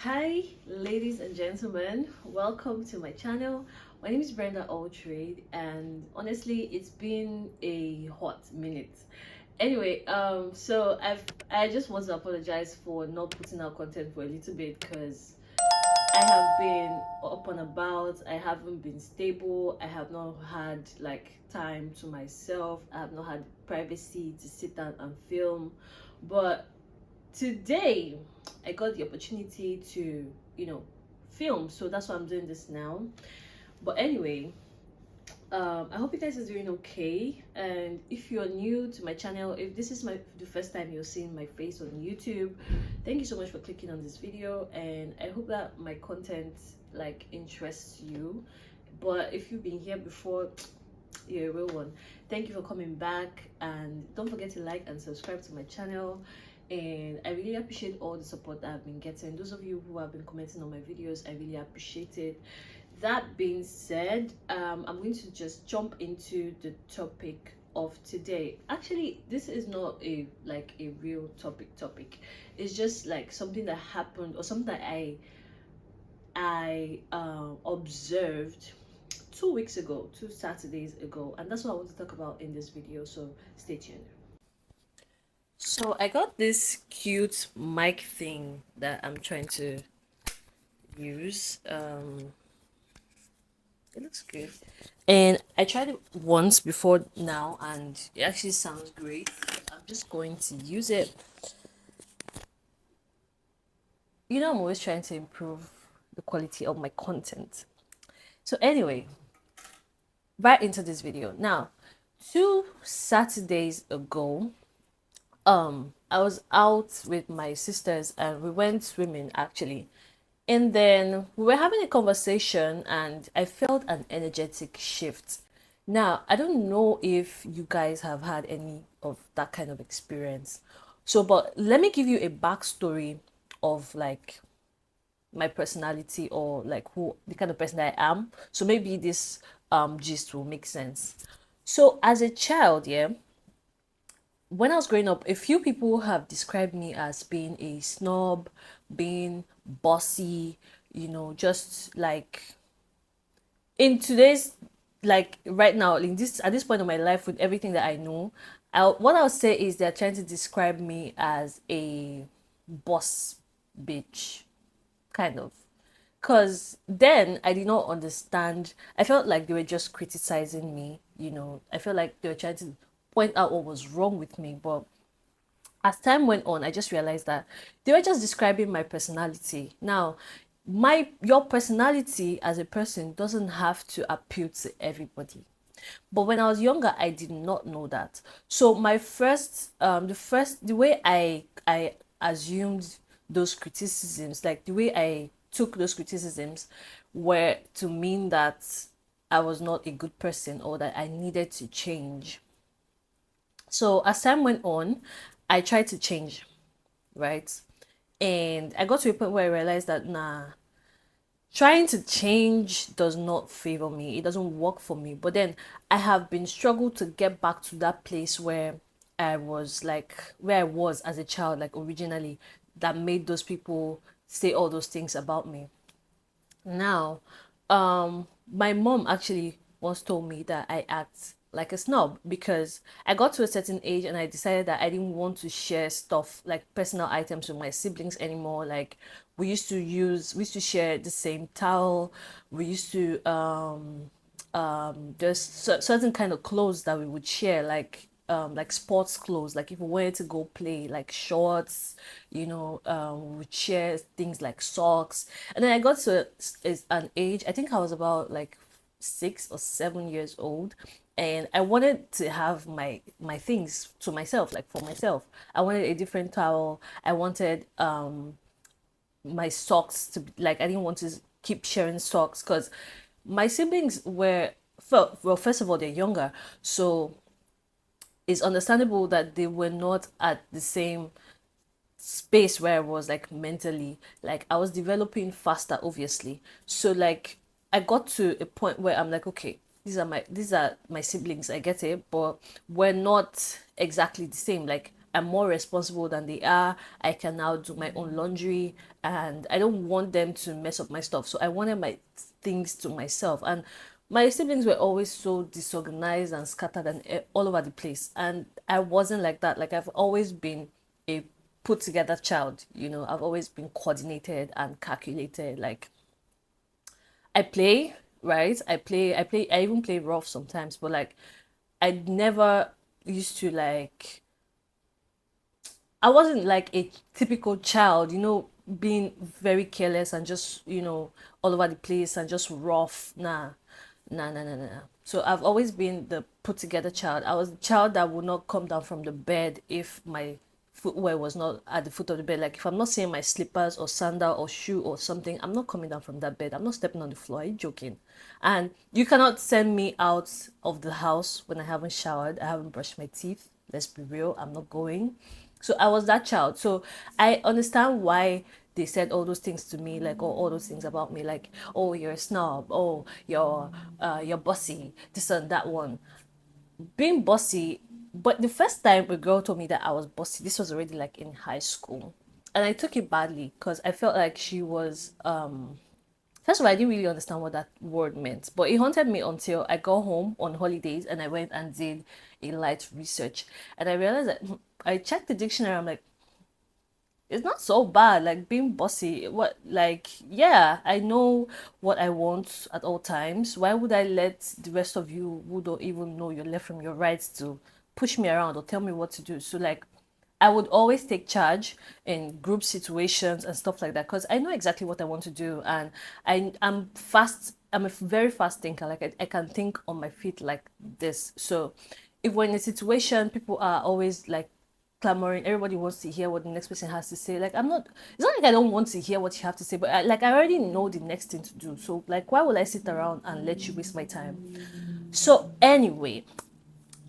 Hi, ladies and gentlemen, welcome to my channel. My name is Brenda Altraide, and honestly, it's been a hot minute. Anyway, I just want to apologize for not putting out content for a little bit because I have been up and about. I haven't been stable. I have not had like time to myself. I have not had privacy to sit down and film, but today I got the opportunity to, film. So that's why I'm doing this now. But anyway, I hope you guys are doing okay. And if you're new to my channel, if this is the first time you're seeing my face on YouTube, thank you so much for clicking on this video. And I hope that my content like interests you. But if you've been here before, you're a real one. Thank you for coming back, and don't forget to like and subscribe to my channel. And I really appreciate all the support that I've been getting. Those of you who have been commenting on my videos, I really appreciate it. That being said, I'm going to just jump into the topic of today. Actually, this is not a real topic. It's just like something that happened, or something that I observed 2 weeks ago, 2 Saturdays ago, and that's what I want to talk about in this video. So stay tuned. So I got this cute mic thing that I'm trying to use. It looks good, and I tried it once before now, and it actually sounds great. I'm just going to use it. I'm always trying to improve the quality of my content. So anyway, right into this video now. 2 Saturdays ago, I was out with my sisters and we went swimming actually. And then we were having a conversation and I felt an energetic shift. Now, I don't know if you guys have had any of that kind of experience. So, but let me give you a backstory of like my personality, or like who the kind of person that I am. So maybe this gist will make sense. So as a child, yeah, when I was growing up, a few people have described me as being a snob, being bossy, just like in today's, like right now, in this at this point of my life, with everything that I know, what I'll say is they're trying to describe me as a boss bitch, kind of. Because then I did not understand. I felt like they were just criticizing me, I felt like they were trying to point out what was wrong with me. But as time went on, I just realized that they were just describing my personality. Now, your personality as a person doesn't have to appeal to everybody. But when I was younger, I did not know that. So my the way I assumed those criticisms, like the way I took those criticisms, were to mean that I was not a good person or that I needed to change. So as time went on, I tried to change, right? And I got to a point where I realized that nah, trying to change does not favor me. It doesn't work for me. But then I have been struggled to get back to that place where I was as a child, like originally, that made those people say all those things about me. Now, my mom actually once told me that I act like a snob because I got to a certain age and I decided that I didn't want to share stuff like personal items with my siblings anymore. Like we used to share the same towel. We used to there's certain kind of clothes that we would share, like sports clothes, like if we wanted to go play, like shorts, we would share things like socks. And then I got to an age, I think I was about like 6 or 7 years old, and I wanted to have my things to myself, like for myself. I wanted a different towel. I wanted my socks to be like, I didn't want to keep sharing socks because my siblings were, well, first of all, they're younger, so it's understandable that they were not at the same space where I was, like mentally. Like I was developing faster, obviously. So like I got to a point where I'm like, okay, these are my siblings, I get it, but we're not exactly the same. Like I'm more responsible than they are. I can now do my own laundry, and I don't want them to mess up my stuff. So I wanted my things to myself. And my siblings were always so disorganized and scattered and all over the place. And I wasn't like that. Like, I've always been a put together child, I've always been coordinated and calculated. Like, I play, right? I even play rough sometimes, but like, I never used to like, I wasn't like a typical child, being very careless and just, all over the place and just rough. Nah, nah, nah, nah, nah. Nah. So I've always been the put together child. I was the child that would not come down from the bed if my footwear was not at the foot of the bed. Like, if I'm not seeing my slippers or sandal or shoe or something, I'm not coming down from that bed. I'm not stepping on the floor. Are you joking? And you cannot send me out of the house when I haven't showered, I haven't brushed my teeth. Let's be real, I'm not going. So I was that child. So I understand why they said all those things to me, like, all those things about me, like, oh, you're a snob, oh, you're bossy, this and that one. Being bossy, but the first time a girl told me that I was bossy, this was already like in high school. And I took it badly because I felt like she was first of all, I didn't really understand what that word meant, but it haunted me until I got home on holidays and I went and did a light research. And I realized that I checked the dictionary, I'm like, it's not so bad, like being bossy. What, like, yeah, I know what I want at all times. Why would I let the rest of you who don't even know your left from your right to push me around or tell me what to do? So, like, I would always take charge in group situations and stuff like that because I know exactly what I want to do, and I'm fast. I'm a very fast thinker. Like, I can think on my feet like this. So if we're in a situation, people are always like clamoring. Everybody wants to hear what the next person has to say. Like, I'm not. It's not like I don't want to hear what you have to say, but I already know the next thing to do. So, like, why would I sit around and let you waste my time? So anyway,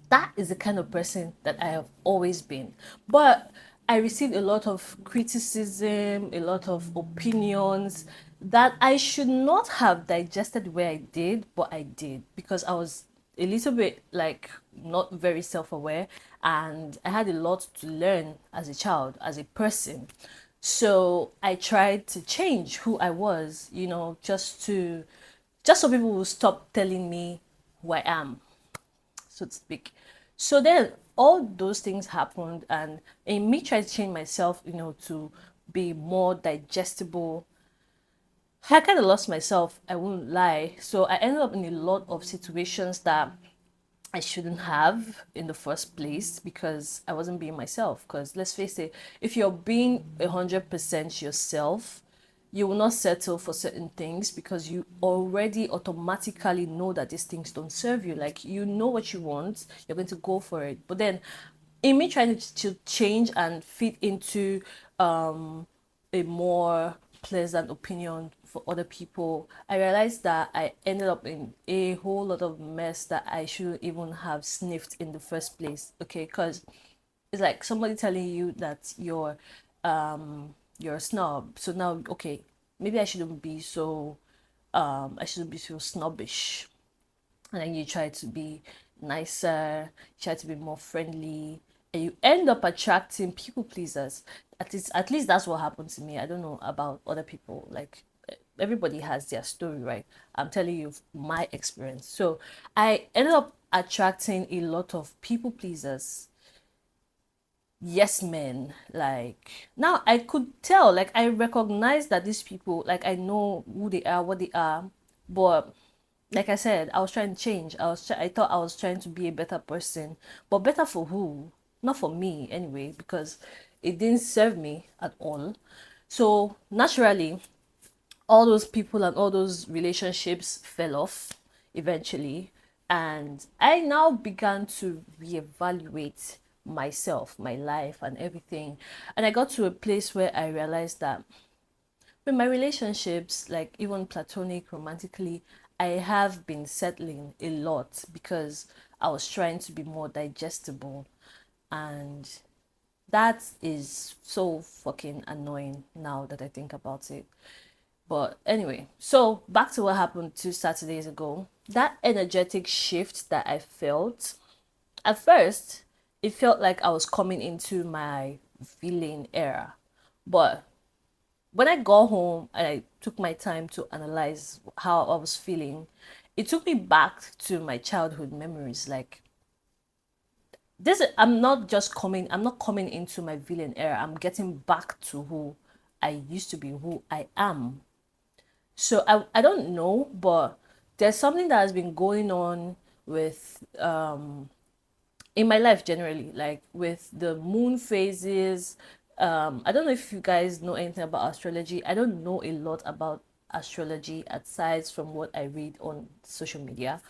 that is the kind of person that I have always been. But I received a lot of criticism, a lot of opinions that I should not have digested where I did, but I did because I was a little bit like not very self aware, and I had a lot to learn as a child, as a person. So I tried to change who I was, just so people will stop telling me who I am, so to speak. So then all those things happened, and in me trying to change myself, to be more digestible, I kind of lost myself. I won't lie. So I ended up in a lot of situations that I shouldn't have in the first place because I wasn't being myself. Because let's face it, if you're being 100% yourself, you will not settle for certain things because you already automatically know that these things don't serve you. Like, you know what you want, you're going to go for it. But then, in me trying to change and fit into a more pleasant opinion for other people, I realized that I ended up in a whole lot of mess that I shouldn't even have sniffed in the first place. Okay, because it's like somebody telling you that you're a snob. So now, okay, maybe I shouldn't be so snobbish. And then you try to be nicer, try to be more friendly, and you end up attracting people pleasers. At least that's what happened to me. I don't know about other people. Like, everybody has their story, right? I'm telling you my experience. So I ended up attracting a lot of people pleasers, yes men. Like, now I could tell, like, I recognize that these people, like, I know who they are, what they are, but like I said, I was trying to change. I thought I was trying to be a better person, but better for who? Not for me anyway, because it didn't serve me at all. So naturally, all those people and all those relationships fell off eventually, and I now began to reevaluate myself, my life, and everything. And I got to a place where I realized that with my relationships, like even platonic, romantically, I have been settling a lot because I was trying to be more digestible, and that is so fucking annoying now that I think about it. But anyway, so back to what happened 2 Saturdays ago. That energetic shift that I felt at first, it felt like I was coming into my villain era. But when I got home and I took my time to analyze how I was feeling, it took me back to my childhood memories. Like this, I'm not coming into my villain era. I'm getting back to who I used to be, who I am. So I don't know, but there's something that has been going on with in my life generally, like with the moon phases. I don't know if you guys know anything about astrology. I don't know a lot about astrology aside from what I read on social media.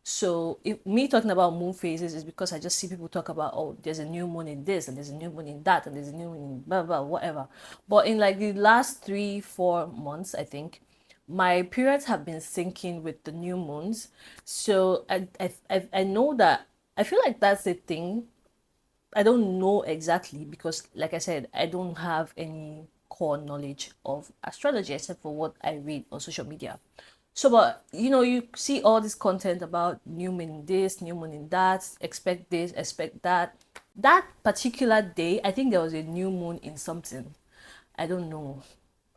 So if me talking about moon phases is because I just see people talk about, oh, there's a new moon in this and there's a new moon in that and there's a new moon in blah blah whatever. But in like the last 3 4 months, I think my periods have been syncing with the new moons. So I know that I feel like that's the thing. I don't know exactly because, like I said, I don't have any core knowledge of astrology except for what I read on social media. So, but you know, you see all this content about new moon in this, new moon in that, expect this, expect that. That particular day, I think there was a new moon in something. I don't know.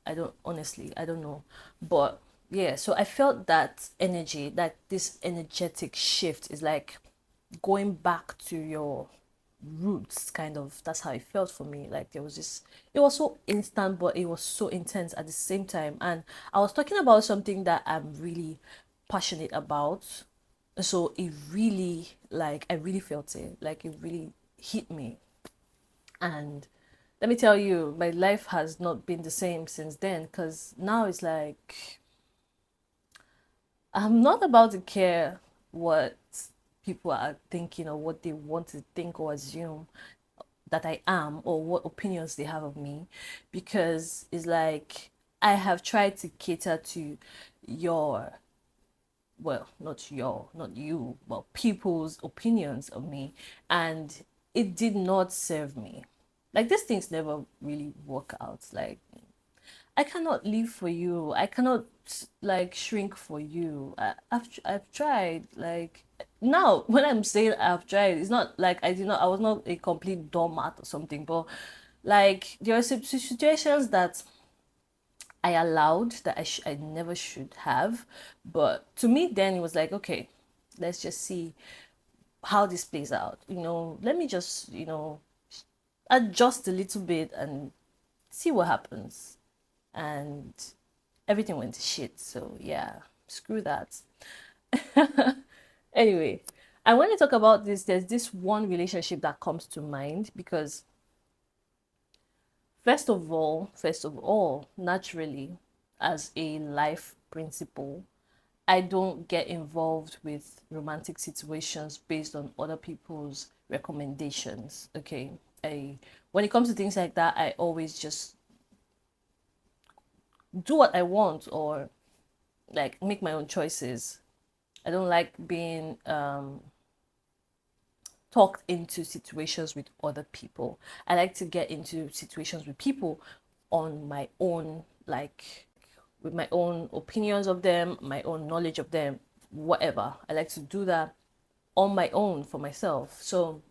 I don't honestly, I don't know. But yeah, so I felt that energy, that this energetic shift is like going back to your roots, kind of. That's how it felt for me. Like there was this, it was so instant, but it was so intense at the same time. And I was talking about something that I'm really passionate about. So it really, like, I really felt it. Like it really hit me. And let me tell you, my life has not been the same since then because now it's like I'm not about to care what people are thinking or what they want to think or assume that I am or what opinions they have of me because it's like I have tried to cater to your, well, not you, but people's opinions of me, and it did not serve me. Like these things never really work out. Like I cannot live for you. I cannot like shrink for you. I've tried. Like now, when I'm saying I've tried, it's not like I was not a complete doormat or something, but like there are situations that I allowed that I never should have. But to me, then it was like, okay, let's just see how this plays out. You know, let me just adjust a little bit and see what happens. And everything went to shit. So yeah, screw that. Anyway, I want to talk about this. There's this one relationship that comes to mind because first of all, naturally, as a life principle, I don't get involved with romantic situations based on other people's recommendations. Okay. I When it comes to things like that, I always just do what I want or like make my own choices. I don't like being talked into situations with other people. I like to get into situations with people on my own, like with my own opinions of them, my own knowledge of them, whatever. I like to do that on my own for myself. So,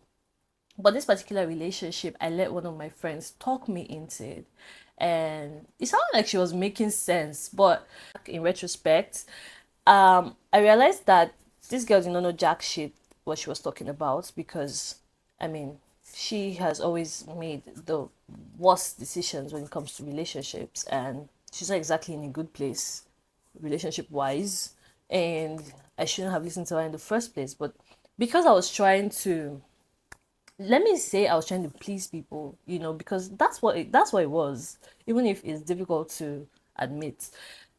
but this particular relationship, I let one of my friends talk me into it. And it sounded like she was making sense, but in retrospect, I realized that this girl did not know jack shit what she was talking about because, I mean, she has always made the worst decisions when it comes to relationships, and she's not exactly in a good place relationship wise. And I shouldn't have listened to her in the first place, but because I was trying to, let me say I was trying to please people, because that's what it was. Even if it's difficult to admit,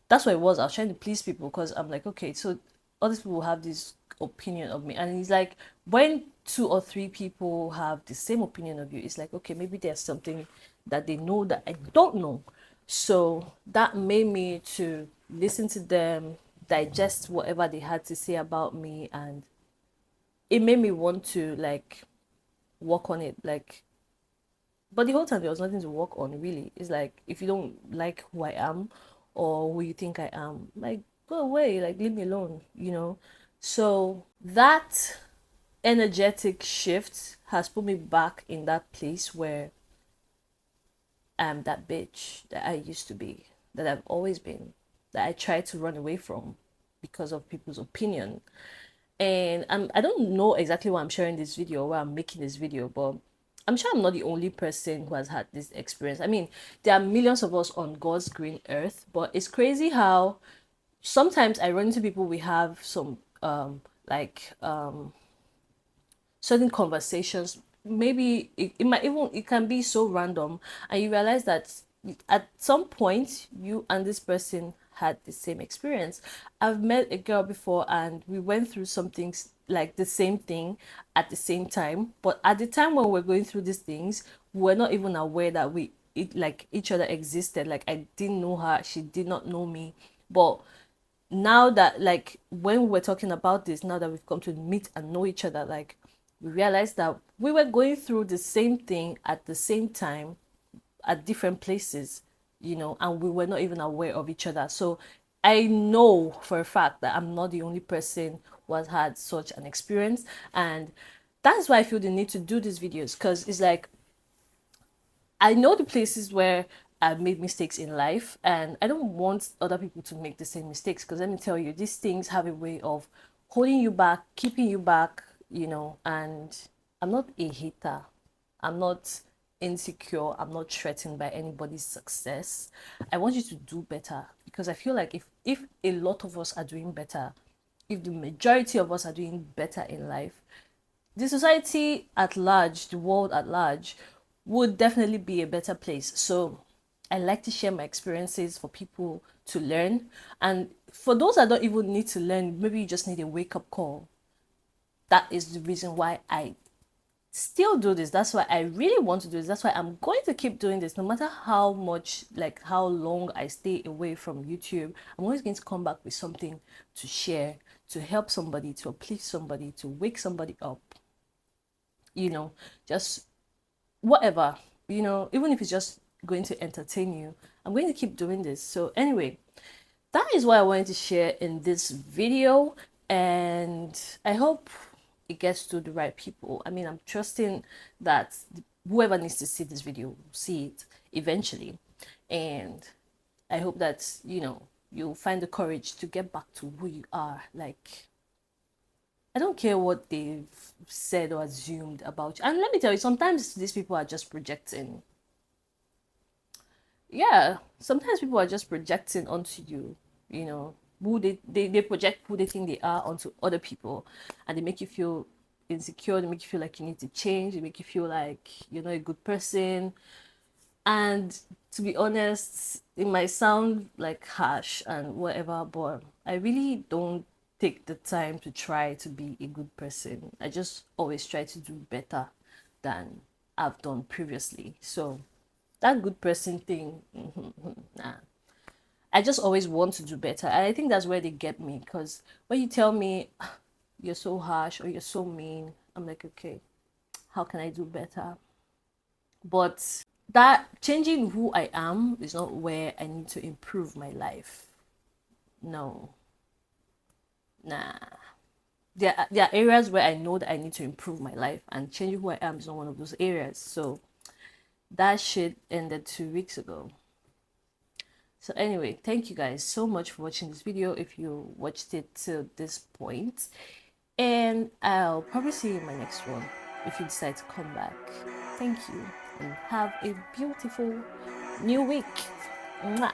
that's what it was. I was trying to please people because I'm like, okay, so all these people have this opinion of me, and it's like when 2 or 3 people have the same opinion of you, it's like, okay, maybe there's something that they know that I don't know. So that made me to listen to them, digest whatever they had to say about me, and it made me want to like work on it. Like, but the whole time there was nothing to work on really. It's like if you don't like who I am or who you think I am, like go away, like leave me alone. So that energetic shift has put me back in that place where I'm that bitch that I used to be, that I've always been, that I try to run away from because of people's opinion. And I don't know exactly why I'm sharing this video, why I'm making this video, but I'm sure I'm not the only person who has had this experience. I mean, there are millions of us on God's green earth, but it's crazy how sometimes I run into people, we have some like certain conversations, maybe it might even, it can be so random, and you realize that at some point you and this person had the same experience. I've met a girl before and we went through some things like the same thing at the same time, but at the time when we're going through these things, we're not even aware that like each other existed. Like I didn't know her, she did not know me. But now that, like, when we're talking about this, now that we've come to meet and know each other, like, we realized that we were going through the same thing at the same time at different places, and we were not even aware of each other. So I know for a fact that I'm not the only person who has had such an experience. And that's why I feel the need to do these videos, because it's like I know the places where I've made mistakes in life, and I don't want other people to make the same mistakes. Because let me tell you, these things have a way of holding you back, keeping you back, and I'm not a hater. I'm not insecure. I'm not threatened by anybody's success. I want you to do better, because I feel like if a lot of us are doing better, if the majority of us are doing better in life, the society at large, the world at large, would definitely be a better place. So I like to share my experiences for people to learn. And for those that don't even need to learn, maybe you just need a wake up call. That is the reason why I still do this. That's why I really want to do this. That's why I'm going to keep doing this, no matter how much, like how long I stay away from YouTube. I'm always going to come back with something to share, to help somebody, to uplift somebody, to wake somebody up, just whatever, even if it's just going to entertain you. I'm going to keep doing this. So anyway, that is what I wanted to share in this video, and I hope it gets to the right people. I mean, I'm trusting that whoever needs to see this video will see it eventually, and I hope that you'll find the courage to get back to who you are. Like, I don't care what they've said or assumed about you. And let me tell you, sometimes these people are just projecting. Yeah, sometimes people are just projecting onto you, who they project who they think they are onto other people, and they make you feel insecure, they make you feel like you need to change, they make you feel like you're not a good person. And to be honest, it might sound like harsh and whatever, but I really don't take the time to try to be a good person. I just always try to do better than I've done previously. So that good person thing, nah. I just always want to do better. And I think that's where they get me. Because when you tell me you're so harsh or you're so mean, I'm like, okay, how can I do better? But that changing who I am is not where I need to improve my life. No, nah. There are areas where I know that I need to improve my life, and changing who I am is not one of those areas. So that shit ended 2 weeks ago. So anyway, thank you guys so much for watching this video, if you watched it to this point. And I'll probably see you in my next one if you decide to come back. Thank you, and have a beautiful new week. Mwah.